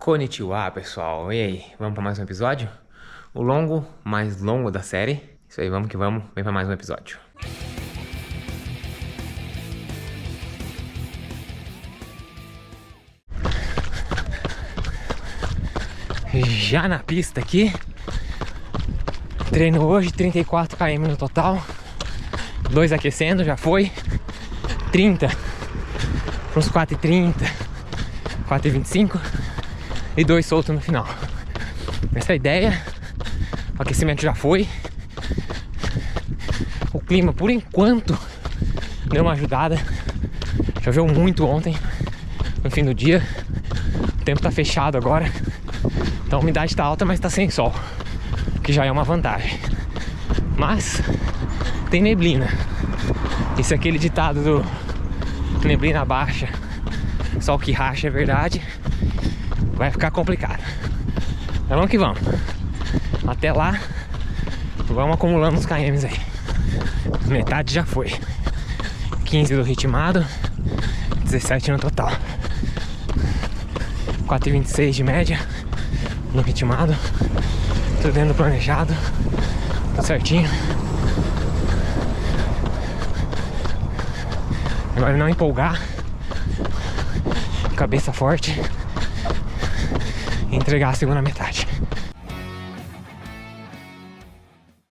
Konnichiwa, pessoal. E aí, vamos para mais um episódio? O mais longo da série. Isso aí, vamos que vamos. Vem para mais um episódio. Já na pista aqui. Treino hoje, 34 km no total. 2 aquecendo, já foi. 30 para uns 4h30, 4h25 e 2 soltos no final. Essa é a ideia. O aquecimento já foi. O clima, por enquanto, deu uma ajudada. Choveu muito ontem, no fim do dia. O tempo tá fechado agora. Então a umidade tá alta, mas tá sem sol, que já é uma vantagem. Mas tem neblina. Isso é aquele ditado do neblina baixa, sol que racha, é verdade. Vai ficar complicado. Mas vamos que vamos. Até lá, vamos acumulando os KMs aí. Metade já foi. 15 do ritmado, 17 no total. 4h26 de média no ritmado. Tudo dentro do planejado. Tudo certinho. Agora não empolgar. Cabeça forte. E entregar a segunda metade.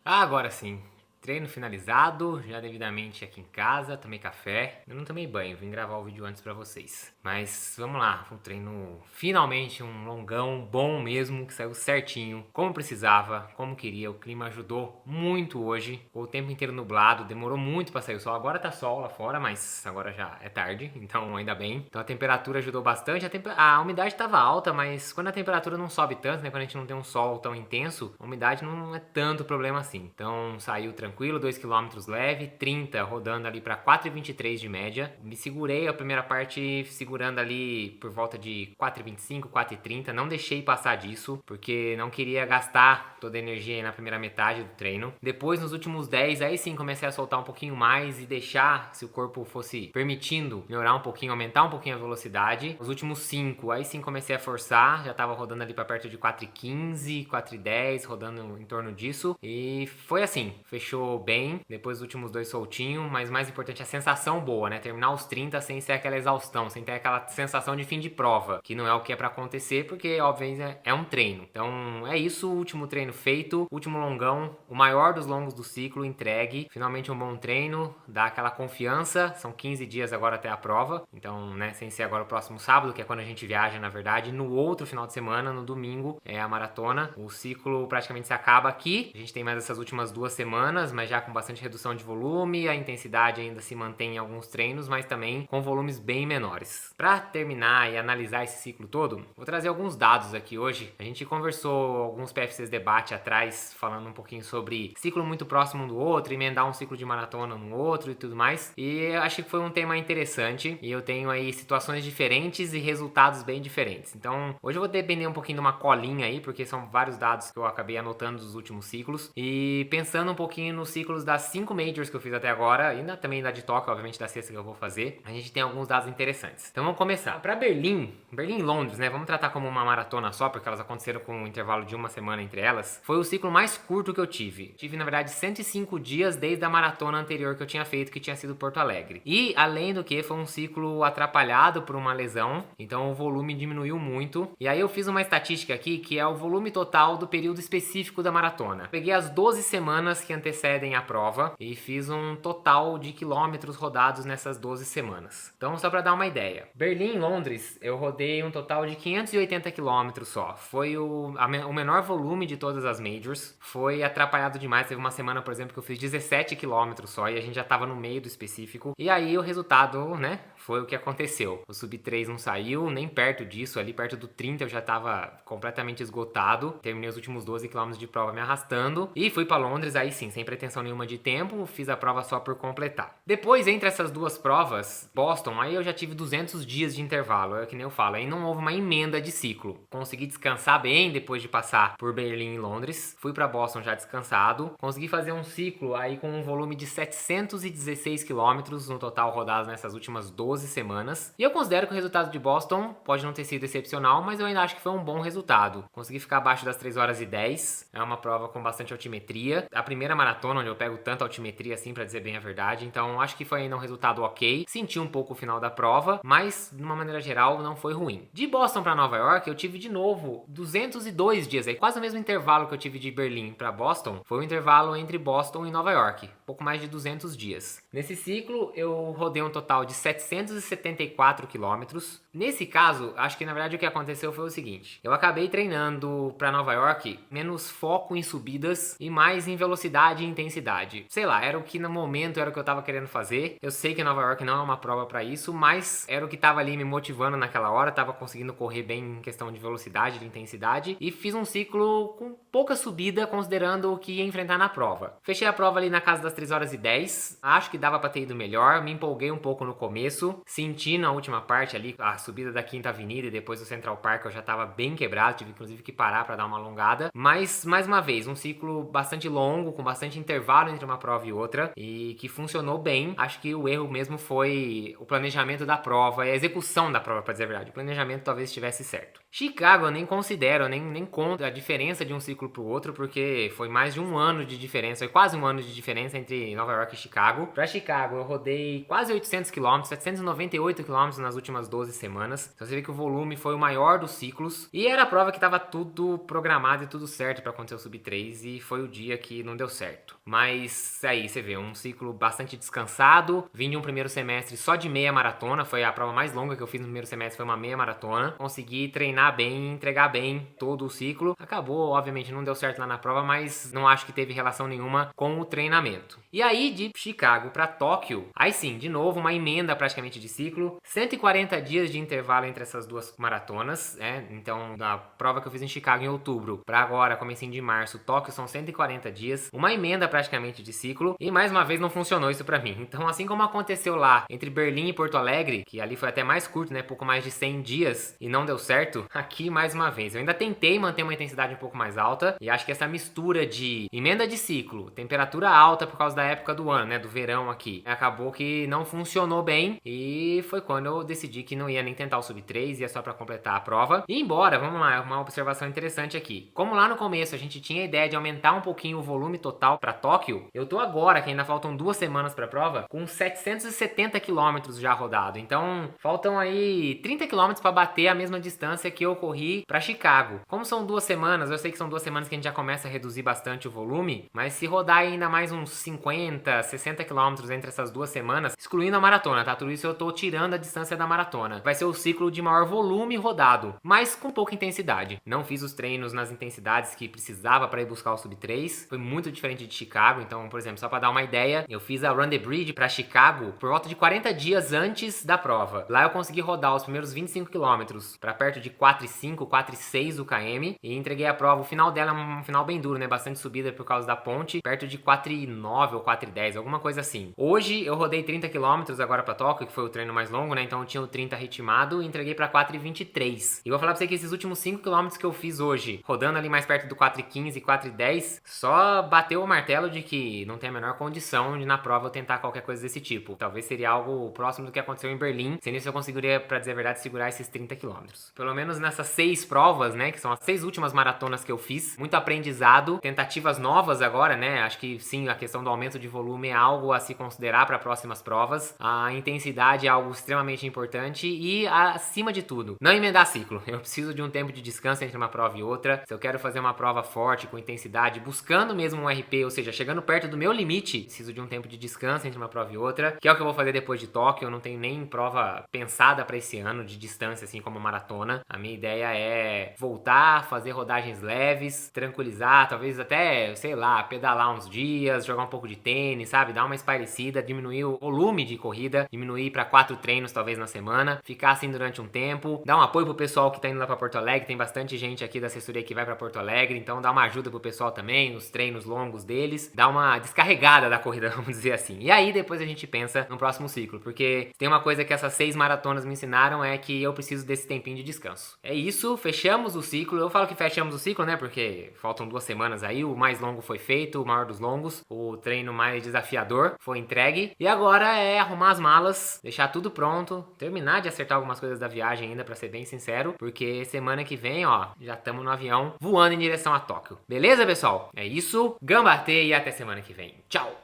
Agora sim. Treino finalizado, já devidamente aqui em casa, tomei café. Eu não tomei banho, vim gravar o vídeo antes pra vocês. Mas vamos lá, um treino, finalmente um longão bom mesmo, que saiu certinho, como precisava, como queria. O clima ajudou muito hoje, o tempo inteiro nublado, demorou muito pra sair o sol. Agora tá sol lá fora, mas agora já é tarde, então ainda bem. Então a temperatura ajudou bastante, a umidade tava alta, mas quando a temperatura não sobe tanto, né, quando a gente não tem um sol tão intenso, a umidade não é tanto problema assim. Então saiu tranquilo, 2 km leve, 30 rodando ali para 4h23 de média. Me segurei a primeira parte segurando ali por volta de 4h25, 4h30. Não deixei passar disso, porque não queria gastar toda a energia aí na primeira metade do treino. Depois, nos últimos 10, aí sim comecei a soltar um pouquinho mais e deixar, se o corpo fosse permitindo, melhorar um pouquinho, aumentar um pouquinho a velocidade. Os últimos 5, aí sim comecei a forçar, já tava rodando ali para perto de 4h15, 4h10, rodando em torno disso. E foi assim, fechou bem, depois dos últimos 2 soltinho, mas mais importante a sensação boa, né? Terminar os 30 sem ser aquela exaustão, sem ter aquela sensação de fim de prova, que não é o que é pra acontecer, porque obviamente é um treino. Então é isso, o último treino feito, último longão, o maior dos longos do ciclo entregue, finalmente um bom treino, dá aquela confiança. São 15 dias agora até a prova, então, né, sem ser agora o próximo sábado, que é quando a gente viaja, na verdade, no outro final de semana, no domingo, é a maratona. O ciclo praticamente se acaba aqui, a gente tem mais essas últimas 2 semanas, mas já com bastante redução de volume, a intensidade ainda se mantém em alguns treinos, mas também com volumes bem menores. Para terminar e analisar esse ciclo todo, vou trazer alguns dados aqui hoje. A gente conversou alguns PFCs debate atrás, falando um pouquinho sobre ciclo muito próximo um do outro, emendar um ciclo de maratona no outro e tudo mais, e acho que foi um tema interessante, e eu tenho aí situações diferentes e resultados bem diferentes. Então, hoje eu vou depender um pouquinho de uma colinha aí, porque são vários dados que eu acabei anotando dos últimos ciclos, e pensando um pouquinho nos ciclos das 5 majors que eu fiz até agora, e também da de Tóquio, obviamente da sexta que eu vou fazer, a gente tem alguns dados interessantes. Então vamos começar. Para Berlim e Londres, né, vamos tratar como uma maratona só, porque elas aconteceram com um intervalo de uma semana entre elas, foi o ciclo mais curto que eu tive. Tive, na verdade, 105 dias desde a maratona anterior que eu tinha feito, que tinha sido Porto Alegre. E, além do que, foi um ciclo atrapalhado por uma lesão, então o volume diminuiu muito. E aí eu fiz uma estatística aqui, que é o volume total do período específico da maratona. Peguei as 12 semanas que antecedem a prova e fiz um total de quilômetros rodados nessas 12 semanas. Então, só para dar uma ideia. Berlim e Londres, eu rodei um total de 580 quilômetros só. Foi o menor volume de todas as majors. Foi atrapalhado demais. Teve uma semana, por exemplo, que eu fiz 17 quilômetros só e a gente já tava no meio do específico. E aí o resultado, né, foi o que aconteceu. O sub 3 não saiu, nem perto disso. Ali perto do 30 eu já tava completamente esgotado. Terminei os últimos 12 quilômetros de prova me arrastando. E fui para Londres, aí sim, sem pretensão nenhuma de tempo, fiz a prova só por completar. Depois, entre essas duas provas, Boston, aí eu já tive 200 dias de intervalo, é que nem eu falo, aí não houve uma emenda de ciclo. Consegui descansar bem depois de passar por Berlim e Londres, fui para Boston já descansado, consegui fazer um ciclo aí com um volume de 716 quilômetros no total rodados nessas últimas 12 semanas. E eu considero que o resultado de Boston pode não ter sido excepcional, mas eu ainda acho que foi um bom resultado. Consegui ficar abaixo das 3 horas e 10, é uma prova com bastante altimetria. A primeira maratona onde eu pego tanta altimetria assim, pra dizer bem a verdade, então acho que foi ainda um resultado ok. Senti um pouco o final da prova, mas de uma maneira geral não foi ruim. De Boston para Nova York, eu tive de novo 202 dias, aí quase o mesmo intervalo que eu tive de Berlim para Boston, foi o intervalo entre Boston e Nova York, pouco mais de 200 dias. Nesse ciclo, eu rodei um total de 774 quilômetros. Nesse caso, acho que na verdade o que aconteceu foi o seguinte: eu acabei treinando para Nova York menos foco em subidas e mais em velocidade e intensidade. Sei lá, era o que no momento era o que eu tava querendo fazer. Eu sei que Nova York não é uma prova para isso, mas era o que tava ali me motivando naquela hora, tava conseguindo correr bem em questão de velocidade, de intensidade, e fiz um ciclo com pouca subida considerando o que ia enfrentar na prova. Fechei a prova ali na casa das 3 horas e 10, acho que dava para ter ido melhor, me empolguei um pouco no começo, senti na última parte ali a subida da Quinta Avenida e depois do Central Park eu já tava bem quebrado, tive inclusive que parar para dar uma alongada, mas mais uma vez, um ciclo bastante longo, com bastante intervalo entre uma prova e outra, e que funcionou bem. Acho que o erro mesmo foi o planejamento da prova e a execução da prova, para dizer a verdade. O planejamento talvez estivesse certo. Chicago eu nem considero, nem conto a diferença de um ciclo pro outro, porque foi mais de um ano de diferença, foi quase um ano de diferença entre Nova York e Chicago. Para Chicago eu rodei quase 800 km, 798 km nas últimas 12 semanas. Então você vê que o volume foi o maior dos ciclos e era a prova que estava tudo programado e tudo certo para acontecer o Sub 3 e foi o dia que não deu certo. Mas aí você vê, um ciclo bastante descansado, vim de um primeiro semestre só de meia maratona, foi a prova mais longa que eu fiz no primeiro semestre, foi uma meia maratona. Consegui treinar bem, entregar bem todo o ciclo. Acabou, obviamente não deu certo lá na prova, mas não acho que teve relação nenhuma com o treinamento. E aí de Chicago para Tóquio, aí sim, de novo uma emenda praticamente de ciclo, 140 dias de intervalo entre essas duas maratonas, né? Então da prova que eu fiz em Chicago em outubro para agora, comecinho de março, Tóquio são 140 dias, uma emenda praticamente de ciclo, e mais uma vez não funcionou isso para mim. Então assim como aconteceu lá entre Berlim e Porto Alegre, que ali foi até mais curto, né, pouco mais de 100 dias e não deu certo, aqui mais uma vez eu ainda tentei manter uma intensidade um pouco mais alta e acho que essa mistura de emenda de ciclo, temperatura alta por causa da época do ano, né, do verão aqui, acabou que não funcionou bem e foi quando eu decidi que não ia nem tentar o Sub 3, ia só para completar a prova. E embora, vamos lá, uma observação interessante aqui. Como lá no começo a gente tinha a ideia de aumentar um pouquinho o volume total para Tóquio, eu tô agora, que ainda faltam 2 semanas para a prova, com 770 quilômetros já rodado. Então, faltam aí 30 quilômetros para bater a mesma distância que eu corri para Chicago. Como são 2 semanas, eu sei que são 2 semanas que a gente já começa a reduzir bastante o volume, mas se rodar ainda mais uns 50, 60 quilômetros entre essas 2 semanas, excluindo a maratona, tá? Tudo isso eu tô tirando a distância da maratona. Vai ser o ciclo de maior volume rodado, mas com pouca intensidade. Não fiz os treinos nas intensidades que precisava para ir buscar o Sub 3. Foi muito diferente de Chicago. Então, por exemplo, só para dar uma ideia, eu fiz a Run the Bridge para Chicago por volta de 40 dias antes da prova. Lá eu consegui rodar os primeiros 25 quilômetros para perto de 4,5, 4,6 o km e entreguei a prova. O final dela é um final bem duro, né? Bastante subida por causa da ponte, perto de 4,9 ou 4,10, alguma coisa assim. Hoje eu rodei 30 quilômetros agora para Tóquio, que foi o treino mais longo, né? Então eu tinha o 30 ritmado e entreguei para 4,23. E vou falar pra você que esses últimos 5 km que eu fiz hoje, rodando ali mais perto do 4,15 e 4,10, só bateu o martelo de que não tem a menor condição de na prova eu tentar qualquer coisa desse tipo. Talvez seria algo próximo do que aconteceu em Berlim, sem isso eu conseguiria, pra dizer a verdade, segurar esses 30 km. Pelo menos nessas 6 provas, né, que são as 6 últimas maratonas que eu fiz, muito aprendizado, tentativas novas agora, né, acho que sim, a questão do aumento de volume é algo a se considerar para próximas provas, a intensidade é algo extremamente importante e, acima de tudo, não emendar ciclo. Eu preciso de um tempo de descanso entre uma prova e outra. Se eu quero fazer uma prova forte, com intensidade, buscando mesmo um RP, ou seja, chegando perto do meu limite, preciso de um tempo de descanso entre uma prova e outra, que é o que eu vou fazer depois de Tóquio. Eu não tenho nem prova pensada para esse ano de distância, assim como maratona. A minha ideia é voltar, fazer rodagens leves, tranquilizar, talvez até, sei lá, pedalar uns dias, jogar um pouco de tênis, sabe? Dar uma espairecida, diminuir o volume de corrida, diminuir para 4 treinos talvez na semana, ficar assim durante um tempo, dar um apoio pro pessoal que tá indo lá pra Porto Alegre. Tem bastante gente aqui da assessoria que vai pra Porto Alegre, então dá uma ajuda pro pessoal também, nos treinos longos deles. eles, dar uma descarregada da corrida, vamos dizer assim. E aí depois a gente pensa no próximo ciclo, porque tem uma coisa que essas 6 maratonas me ensinaram, é que eu preciso desse tempinho de descanso. É isso, fechamos o ciclo. Eu falo que fechamos o ciclo, né, porque faltam 2 semanas aí, o mais longo foi feito, o maior dos longos, o treino mais desafiador foi entregue, e agora é arrumar as malas, deixar tudo pronto, terminar de acertar algumas coisas da viagem ainda, pra ser bem sincero, porque semana que vem, ó, já estamos no avião voando em direção a Tóquio. Beleza, pessoal? É isso, gambate e até semana que vem. Tchau!